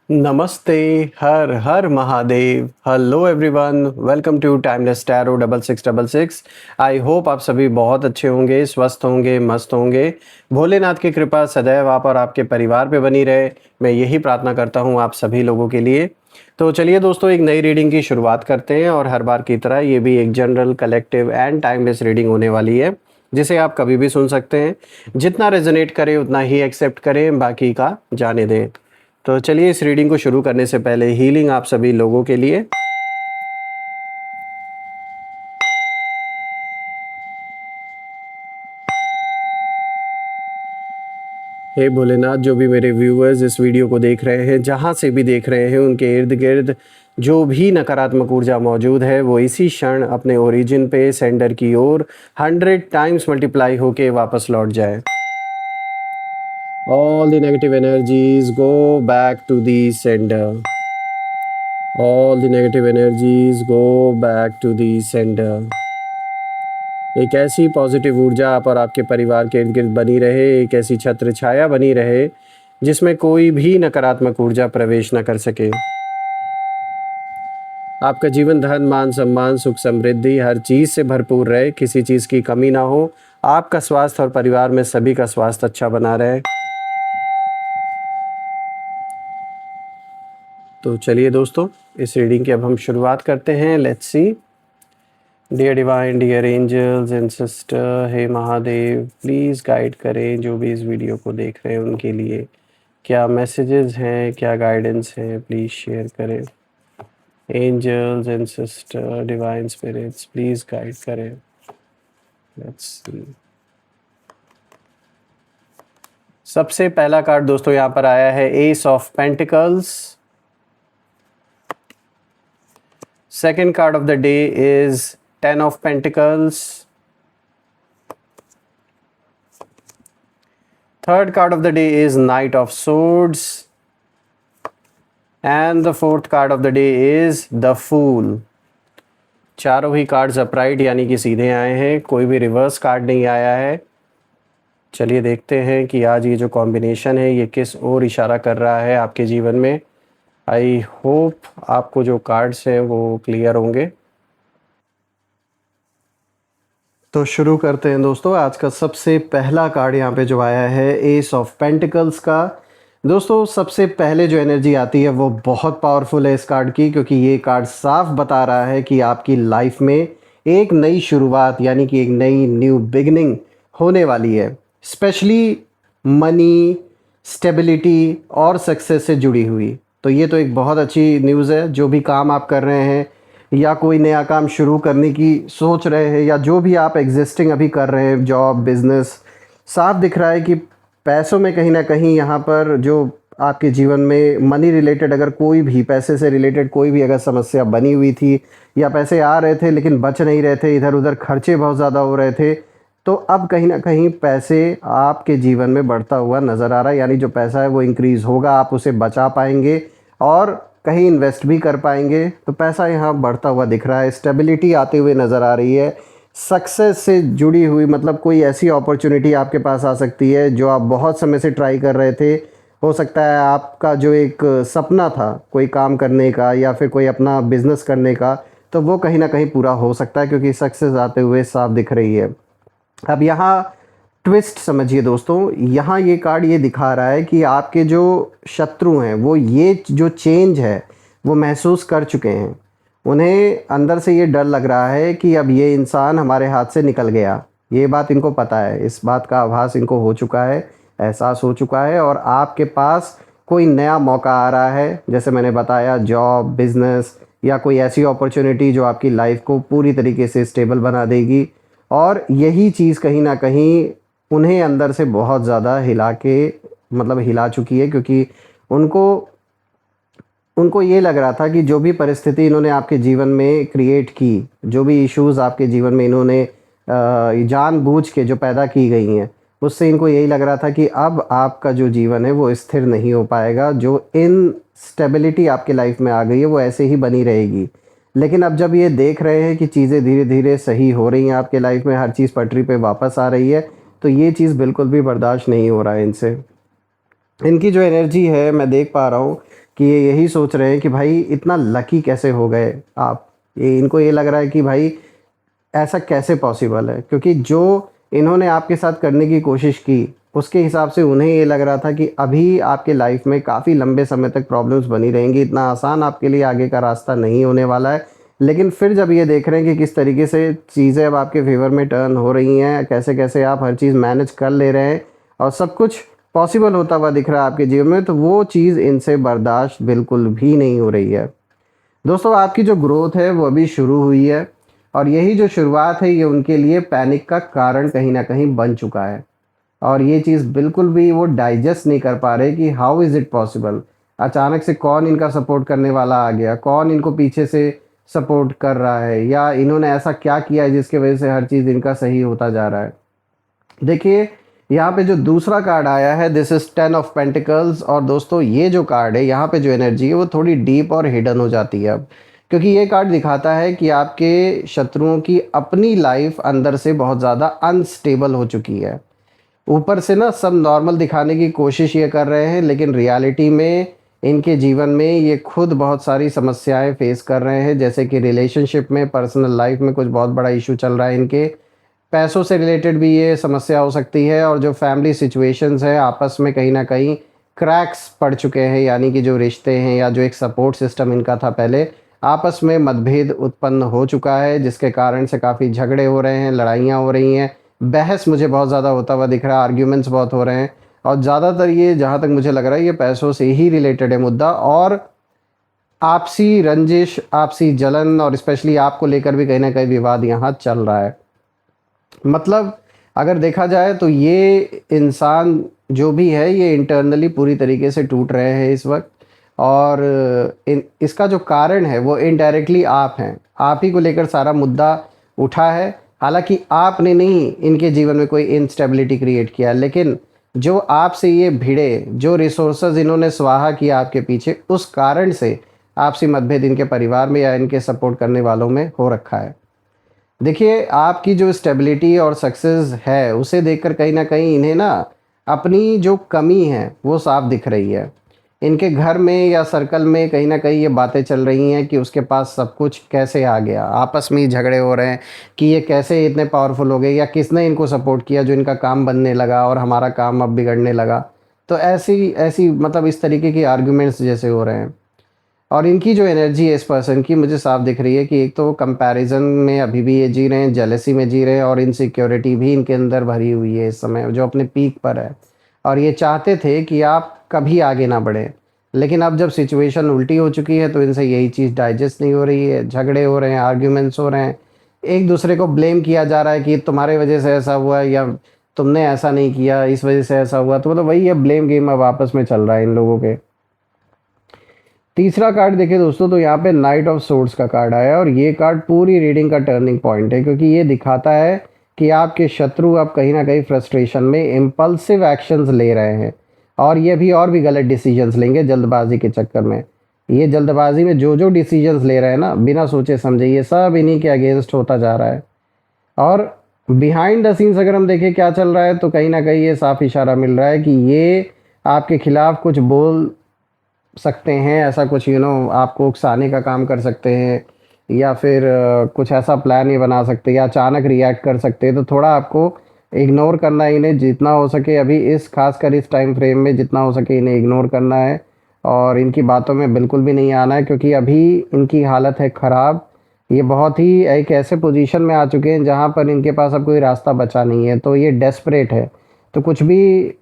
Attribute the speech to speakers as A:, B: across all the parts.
A: नमस्ते, हर हर Mahadev. Hello everyone, welcome to Timeless Tarot 6666। I hope आप सभी बहुत अच्छे होंगे, स्वस्थ होंगे, मस्त होंगे। भोलेनाथ की कृपा सदैव आप और आपके परिवार पे बनी रहे, मैं यही प्रार्थना करता हूँ आप सभी लोगों के लिए। तो चलिए दोस्तों, एक नई रीडिंग की शुरुआत करते हैं और हर बार की तरह ये भी एक general, collective and timeless reading होने वाली है, जिसे आप कभी भी सुन सकते हैं। जितना रेजोनेट करे उतना ही एक्सेप्ट करें, बाकी का जाने दें। तो चलिए इस रीडिंग को शुरू करने से पहले हीलिंग आप सभी लोगों के लिए। हे भोलेनाथ, जो भी मेरे व्यूअर्स इस वीडियो को देख रहे हैं, जहाँ से भी देख रहे हैं, उनके इर्द गिर्द जो भी नकारात्मक ऊर्जा मौजूद है वो इसी क्षण अपने ओरिजिन पे सेंडर की ओर 100 टाइम्स मल्टीप्लाई होके वापस लौट जाए। All the negative energies go back to the sender. All the negative energies go back to the sender. एक ऐसी पॉजिटिव ऊर्जा आप और आपके परिवार के इर्द गिर्द बनी रहे, एक ऐसी छत्र छाया बनी रहे जिसमें कोई भी नकारात्मक ऊर्जा प्रवेश न कर सके। आपका जीवन धन, मान, सम्मान, सुख, समृद्धि हर चीज़ से भरपूर रहे, किसी चीज़ की कमी ना हो। आपका स्वास्थ्य और परिवार में सभी का स्वास्थ्य अच्छा बना रहे। तो चलिए दोस्तों, इस रीडिंग की अब हम शुरुआत करते हैं। Let's see. Dear divine, dear angels and sister, हे महादेव, प्लीज़ गाइड करें जो भी इस वीडियो को देख रहे हैं उनके लिए। क्या मैसेजेस हैं, क्या गाइडेंस है, प्लीज़ शेयर करें। Angels and sister, divine spirits, please guide करें। Let's see. सबसे पहला कार्ड दोस्तों यहाँ पर आया है ace of pentacles. Second card of the day is 10 of Pentacles. Third card of the day is Knight of Swords. And the fourth card of the day is the Fool. चारों ही cards upright यानी कि सीधे आए हैं, कोई भी reverse card नहीं आया है। चलिए देखते हैं कि आज ये जो कॉम्बिनेशन है ये किस ओर इशारा कर रहा है आपके जीवन में। आई होप आपको जो कार्ड्स हैं वो क्लियर होंगे। तो शुरू करते हैं दोस्तों। आज का सबसे पहला कार्ड यहाँ पे जो आया है एस ऑफ पेंटिकल्स का। दोस्तों सबसे पहले जो एनर्जी आती है वो बहुत पावरफुल है इस कार्ड की, क्योंकि ये कार्ड साफ बता रहा है कि आपकी लाइफ में एक नई शुरुआत यानी कि एक नई न्यू बिगिनिंग होने वाली है, स्पेशली मनी, स्टेबिलिटी और सक्सेस से जुड़ी हुई। तो ये तो एक बहुत अच्छी न्यूज़ है। जो भी काम आप कर रहे हैं या कोई नया काम शुरू करने की सोच रहे हैं या जो भी आप एग्जिस्टिंग अभी कर रहे हैं, जॉब, बिजनेस, साफ दिख रहा है कि पैसों में कहीं ना कहीं यहाँ पर जो आपके जीवन में मनी रिलेटेड, अगर कोई भी पैसे से रिलेटेड कोई भी अगर समस्या बनी हुई थी या पैसे आ रहे थे लेकिन बच नहीं रहे थे, इधर उधर खर्चे बहुत ज़्यादा हो रहे थे, तो अब कहीं ना कहीं पैसे आपके जीवन में बढ़ता हुआ नज़र आ रहा है। यानी जो पैसा है वो इंक्रीज़ होगा, आप उसे बचा पाएंगे और कहीं इन्वेस्ट भी कर पाएंगे। तो पैसा यहाँ बढ़ता हुआ दिख रहा है, स्टेबिलिटी आते हुए नज़र आ रही है, सक्सेस से जुड़ी हुई, मतलब कोई ऐसी अपॉर्चुनिटी आपके पास आ सकती है जो आप बहुत समय से ट्राई कर रहे थे। हो सकता है आपका जो एक सपना था कोई काम करने का या फिर कोई अपना बिजनेस करने का, तो वो कहीं ना कहीं पूरा हो सकता है, क्योंकि सक्सेस आते हुए साफ दिख रही है। अब यहाँ ट्विस्ट समझिए दोस्तों, यहाँ ये कार्ड ये दिखा रहा है कि आपके जो शत्रु हैं वो ये जो चेंज है वो महसूस कर चुके हैं। उन्हें अंदर से ये डर लग रहा है कि अब ये इंसान हमारे हाथ से निकल गया। ये बात इनको पता है, इस बात का आभास इनको हो चुका है, एहसास हो चुका है, और आपके पास कोई नया मौका आ रहा है। जैसे मैंने बताया, जॉब, बिजनेस या कोई ऐसी अपॉर्चुनिटी जो आपकी लाइफ को पूरी तरीके से स्टेबल बना देगी। और यही चीज़ कहीं ना कहीं उन्हें अंदर से बहुत ज़्यादा हिला चुकी है, क्योंकि उनको ये लग रहा था कि जो भी परिस्थिति इन्होंने आपके जीवन में क्रिएट की, जो भी इश्यूज़ आपके जीवन में इन्होंने जानबूझ के जो पैदा की गई हैं, उससे इनको यही लग रहा था कि अब आपका जो जीवन है वो स्थिर नहीं हो पाएगा। जो इनस्टेबिलिटी आपके लाइफ में आ गई है वो ऐसे ही बनी रहेगी। लेकिन अब जब ये देख रहे हैं कि चीज़ें धीरे धीरे सही हो रही हैं आपके लाइफ में, हर चीज़ पटरी पे वापस आ रही है, तो ये चीज़ बिल्कुल भी बर्दाश्त नहीं हो रहा है इनसे। इनकी जो एनर्जी है मैं देख पा रहा हूँ कि ये यही सोच रहे हैं कि भाई इतना लकी कैसे हो गए आप। ये इनको ये लग रहा है कि भाई ऐसा कैसे पॉसिबल है, क्योंकि जो इन्होंने आपके साथ करने की कोशिश की उसके हिसाब से उन्हें ये लग रहा था कि अभी आपके लाइफ में काफ़ी लंबे समय तक प्रॉब्लम्स बनी रहेंगी, इतना आसान आपके लिए आगे का रास्ता नहीं होने वाला है। लेकिन फिर जब ये देख रहे हैं कि किस तरीके से चीज़ें अब आपके फेवर में टर्न हो रही हैं, कैसे कैसे आप हर चीज़ मैनेज कर ले रहे हैं और सब कुछ पॉसिबल होता हुआ दिख रहा है आपके जीवन में, तो वो चीज़ इनसे बर्दाश्त बिल्कुल भी नहीं हो रही है। दोस्तों, आपकी जो ग्रोथ है वो अभी शुरू हुई है और यही जो शुरुआत है ये उनके लिए पैनिक का कारण कहीं ना कहीं बन चुका है। और ये चीज़ बिल्कुल भी वो डाइजेस्ट नहीं कर पा रहे कि हाउ इज़ इट पॉसिबल, अचानक से कौन इनका सपोर्ट करने वाला आ गया, कौन इनको पीछे से सपोर्ट कर रहा है, या इन्होंने ऐसा क्या किया है जिसके वजह से हर चीज़ इनका सही होता जा रहा है। देखिए, यहाँ पे जो दूसरा कार्ड आया है, दिस इज़ 10 ऑफ पेंटिकल्स। और दोस्तों, ये जो कार्ड है, यहाँ पे जो एनर्जी है वो थोड़ी डीप और हिडन हो जाती है अब, क्योंकि ये कार्ड दिखाता है कि आपके शत्रुओं की अपनी लाइफ अंदर से बहुत ज़्यादा अनस्टेबल हो चुकी है। ऊपर से ना सब नॉर्मल दिखाने की कोशिश ये कर रहे हैं, लेकिन रियलिटी में इनके जीवन में ये खुद बहुत सारी समस्याएं फेस कर रहे हैं, जैसे कि रिलेशनशिप में, पर्सनल लाइफ में कुछ बहुत बड़ा इशू चल रहा है इनके, पैसों से रिलेटेड भी ये समस्या हो सकती है, और जो फैमिली सिचुएशंस है आपस में कहीं ना कहीं क्रैक्स पड़ चुके हैं, यानी कि जो रिश्ते हैं या जो एक सपोर्ट सिस्टम इनका था पहले, आपस में मतभेद उत्पन्न हो चुका है, जिसके कारण से काफ़ी झगड़े हो रहे हैं, लड़ाइयाँ हो रही हैं, बहस मुझे बहुत ज़्यादा होता हुआ दिख रहा है, आर्ग्यूमेंट्स बहुत हो रहे हैं। और ज़्यादातर ये, जहाँ तक मुझे लग रहा है, ये पैसों से ही रिलेटेड है मुद्दा, और आपसी रंजिश, आपसी जलन, और स्पेशली आपको लेकर भी कहीं ना कहीं विवाद यहाँ चल रहा है। मतलब अगर देखा जाए तो ये इंसान जो भी है ये इंटरनली पूरी तरीके से टूट रहे हैं इस वक्त, और इसका जो कारण है वो इनडायरेक्टली आप हैं, आप ही को लेकर सारा मुद्दा उठा है। हालांकि आपने नहीं इनके जीवन में कोई इंस्टेबिलिटी क्रिएट किया, लेकिन जो आपसे ये भिड़े, जो रिसोर्सेज इन्होंने स्वाहा किया आपके पीछे, उस कारण से आपसी मतभेद इनके परिवार में या इनके सपोर्ट करने वालों में हो रखा है। देखिए, आपकी जो स्टेबिलिटी और सक्सेस है उसे देखकर कहीं ना कहीं इन्हें ना अपनी जो कमी है वो साफ दिख रही है। इनके घर में या सर्कल में कहीं ना कहीं ये बातें चल रही हैं कि उसके पास सब कुछ कैसे आ गया, आपस में ही झगड़े हो रहे हैं कि ये कैसे इतने पावरफुल हो गए, या किसने इनको सपोर्ट किया जो इनका काम बनने लगा और हमारा काम अब बिगड़ने लगा। तो ऐसी ऐसी मतलब इस तरीके की आर्ग्यूमेंट्स जैसे हो रहे हैं। और इनकी जो एनर्जी है इस पर्सन की, मुझे साफ दिख रही है कि एक तो कंपैरिजन में अभी भी ये जी रहे हैं, जेलसी में जी रहे हैं, और इनसिक्योरिटी भी इनके अंदर भरी हुई है इस समय, जो अपने पीक पर है। और ये चाहते थे कि आप कभी आगे ना बढ़ें, लेकिन अब जब सिचुएशन उल्टी हो चुकी है तो इनसे यही चीज़ डाइजेस्ट नहीं हो रही है, झगड़े हो रहे हैं, आर्ग्यूमेंट्स हो रहे हैं, एक दूसरे को ब्लेम किया जा रहा है कि तुम्हारे वजह से ऐसा हुआ, या तुमने ऐसा नहीं किया, इस वजह से ऐसा हुआ। तो मतलब वही है, ब्लेम गेम अब आपस में चल रहा है इन लोगों के। तीसरा कार्ड देखें दोस्तों, तो यहाँ पे नाइट ऑफ सोर्ड्स का कार्ड आया है, और ये कार्ड पूरी रीडिंग का टर्निंग पॉइंट है, क्योंकि ये दिखाता है कि आपके शत्रु अब कहीं ना कहीं फ्रस्ट्रेशन में इम्पल्सिव एक्शंस ले रहे हैं, और ये भी और भी गलत डिसीजंस लेंगे जल्दबाजी के चक्कर में। ये जल्दबाजी में जो जो डिसीजंस ले रहे हैं ना, बिना सोचे समझे, ये सब इन्हीं के अगेंस्ट होता जा रहा है। और बिहाइंड द सीन्स अगर हम देखें क्या चल रहा है, तो कहीं ना कहीं ये साफ इशारा मिल रहा है कि ये आपके खिलाफ कुछ बोल सकते हैं, ऐसा कुछ आपको उकसाने का काम कर सकते हैं, या फिर कुछ ऐसा प्लान ये बना सकते हैं, या अचानक रिएक्ट कर सकते हैं। तो थोड़ा आपको इग्नोर करना है इन्हें, जितना हो सके अभी इस खासकर इस टाइम फ्रेम में, जितना हो सके इन्हें इग्नोर करना है, और इनकी बातों में बिल्कुल भी नहीं आना है, क्योंकि अभी इनकी हालत है ख़राब। ये बहुत ही एक ऐसे पोजीशन में आ चुके हैं जहाँ पर इनके पास अब कोई रास्ता बचा नहीं है, तो ये डेस्परेट है। तो कुछ भी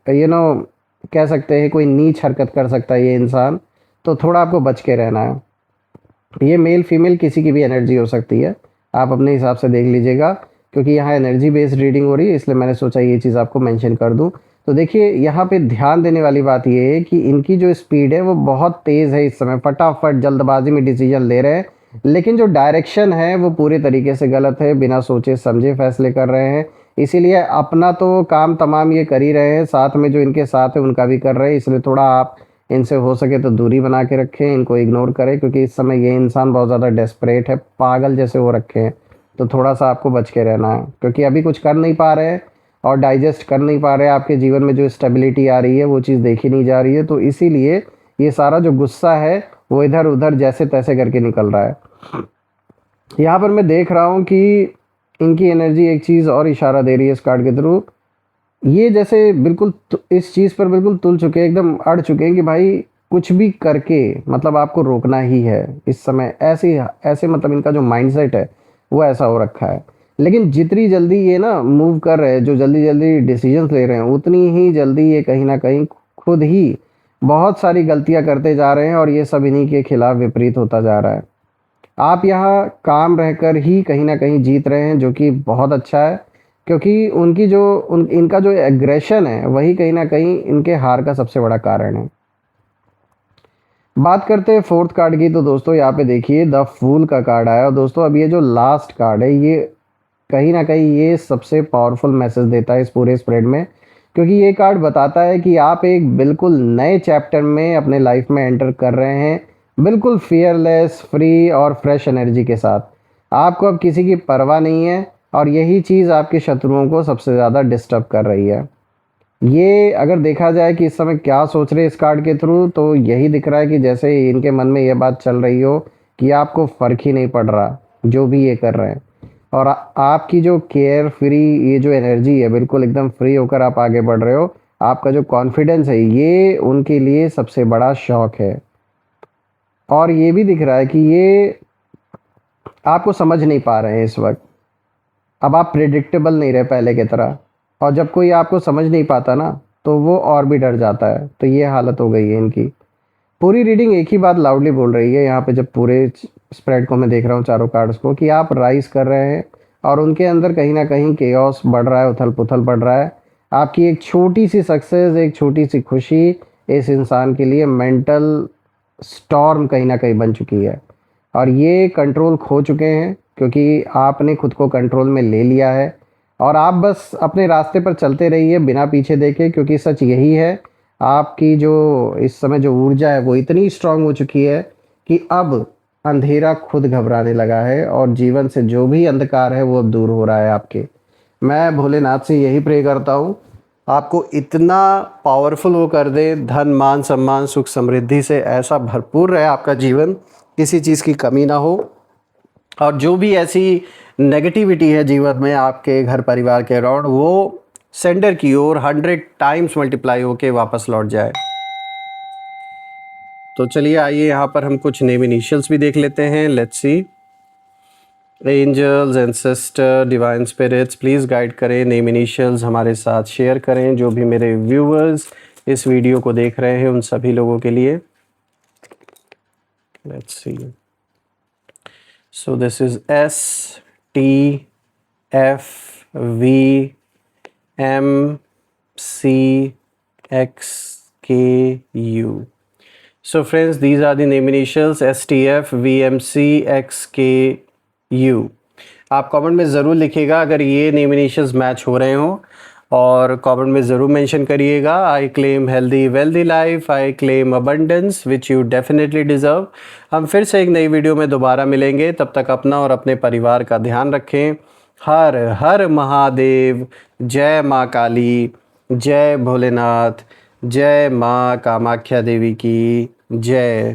A: कह सकते हैं, कोई नीच हरकत कर सकता है ये इंसान, तो थोड़ा आपको बच के रहना है। ये मेल फीमेल किसी की भी एनर्जी हो सकती है, आप अपने हिसाब से देख लीजिएगा, क्योंकि यहाँ एनर्जी बेस्ड रीडिंग हो रही है, इसलिए मैंने सोचा ये चीज़ आपको मेंशन कर दूँ। तो देखिए, यहाँ पे ध्यान देने वाली बात ये है कि इनकी जो स्पीड है वो बहुत तेज़ है इस समय, फटाफट जल्दबाजी में डिसीजन ले रहे हैं, लेकिन जो डायरेक्शन है वो पूरे तरीके से गलत है, बिना सोचे समझे फैसले कर रहे हैं। इसीलिए अपना तो काम तमाम ये कर ही रहे हैं, साथ में जो इनके साथ है उनका भी कर रहे हैं, इसलिए थोड़ा आप इनसे हो सके तो दूरी बना के रखें, इनको इग्नोर करें, क्योंकि इस समय ये इंसान बहुत ज़्यादा डेस्परेट है, पागल जैसे हो रखे हैं। तो थोड़ा सा आपको बच के रहना है, क्योंकि अभी कुछ कर नहीं पा रहे हैं और डाइजेस्ट कर नहीं पा रहे हैं, आपके जीवन में जो स्टेबिलिटी आ रही है वो चीज़ देखी नहीं जा रही है, तो इसीलिए ये सारा जो गुस्सा है वो इधर उधर जैसे तैसे करके निकल रहा है। यहाँ पर मैं देख रहा हूँ कि इनकी एनर्जी एक चीज़ और इशारा दे रही है इस कार्ड के थ्रू। ये जैसे बिल्कुल इस चीज़ पर बिल्कुल तुल चुके हैं, एकदम अड़ चुके हैं कि भाई कुछ भी करके मतलब आपको रोकना ही है इस समय। ऐसे मतलब इनका जो माइंडसेट है वो ऐसा हो रखा है। लेकिन जितनी जल्दी ये ना मूव कर रहे हैं, जो जल्दी जल्दी डिसीजंस ले रहे हैं, उतनी ही जल्दी ये कहीं ना कहीं खुद ही बहुत सारी गलतियां करते जा रहे हैं और ये सब इन्हीं के खिलाफ विपरीत होता जा रहा है। आप यहाँ काम रहकर ही कहीं ना कहीं जीत रहे हैं, जो कि बहुत अच्छा है, क्योंकि इनका जो एग्रेशन है वही कहीं ना कहीं इनके हार का सबसे बड़ा कारण है। बात करते हैं फोर्थ कार्ड की, तो दोस्तों यहाँ पे देखिए द फूल का कार्ड आया। और दोस्तों अब ये जो लास्ट कार्ड है ये कहीं ना कहीं ये सबसे पावरफुल मैसेज देता है इस पूरे स्प्रेड में, क्योंकि ये कार्ड बताता है कि आप एक बिल्कुल नए चैप्टर में अपने लाइफ में एंटर कर रहे हैं, बिल्कुल फियरलेस, फ्री और फ्रेश एनर्जी के साथ। आपको अब किसी की परवाह नहीं है और यही चीज़ आपके शत्रुओं को सबसे ज़्यादा डिस्टर्ब कर रही है। ये अगर देखा जाए कि इस समय क्या सोच रहे हैं इस कार्ड के थ्रू, तो यही दिख रहा है कि जैसे इनके मन में ये बात चल रही हो कि आपको फ़र्क ही नहीं पड़ रहा जो भी ये कर रहे हैं। और आपकी जो केयर फ्री ये जो एनर्जी है, बिल्कुल एकदम फ्री होकर आप आगे बढ़ रहे हो। आपका जो कॉन्फिडेंस है ये उनके लिए सबसे बड़ा शौक है। और ये भी दिख रहा है कि ये आपको समझ नहीं पा रहे हैं इस वक्त। अब आप प्रिडिक्टेबल नहीं रहे पहले की तरह, और जब कोई आपको समझ नहीं पाता ना तो वो और भी डर जाता है। तो ये हालत हो गई है इनकी। पूरी रीडिंग एक ही बात लाउडली बोल रही है यहाँ पे, जब पूरे स्प्रेड को मैं देख रहा हूँ चारों कार्ड्स को, कि आप राइज कर रहे हैं और उनके अंदर कहीं ना कहीं केओस बढ़ रहा है, उथल पुथल बढ़ रहा है। आपकी एक छोटी सी सक्सेस, एक छोटी सी खुशी इस इंसान के लिए मेंटल स्टॉर्म कहीं ना कहीं बन चुकी है। और ये कंट्रोल खो चुके हैं क्योंकि आपने खुद को कंट्रोल में ले लिया है। और आप बस अपने रास्ते पर चलते रहिए बिना पीछे देखे, क्योंकि सच यही है, आपकी जो इस समय जो ऊर्जा है वो इतनी स्ट्रांग हो चुकी है कि अब अंधेरा खुद घबराने लगा है और जीवन से जो भी अंधकार है वो अब दूर हो रहा है आपके। मैं भोलेनाथ से यही प्रे करता हूँ आपको इतना पावरफुल वो कर दे, धन मान सम्मान सुख समृद्धि से ऐसा भरपूर रहे आपका जीवन, किसी चीज़ की कमी ना हो। और जो भी ऐसी नेगेटिविटी है जीवन में आपके घर परिवार के अराउंड, वो सेंडर की ओर 100 टाइम्स मल्टीप्लाई होके वापस लौट जाए। तो चलिए आइए यहाँ पर हम कुछ नेम इनिशियल्स भी देख लेते हैं। Let's see. Angels, ancestor, divine spirits, please guide करें, नेम इनिशियल्स हमारे साथ शेयर करें। जो भी मेरे व्यूअर्स इस वीडियो को देख रहे हैं उन सभी लोगों के लिए। Let's see. So this is STFVMCXKU. So friends, these are the name initials STFVMCXKU. आप कमेंट में ज़रूर लिखिएगा अगर ये नेम इनिशियल्स मैच हो रहे हों, और कमेंट में ज़रूर मेंशन करिएगा I claim healthy wealthy life, I claim abundance which you definitely deserve. हम फिर से एक नई वीडियो में दोबारा मिलेंगे, तब तक अपना और अपने परिवार का ध्यान रखें। हर हर महादेव। जय माँ काली, जय भोलेनाथ, जय माँ कामाख्या देवी की जय।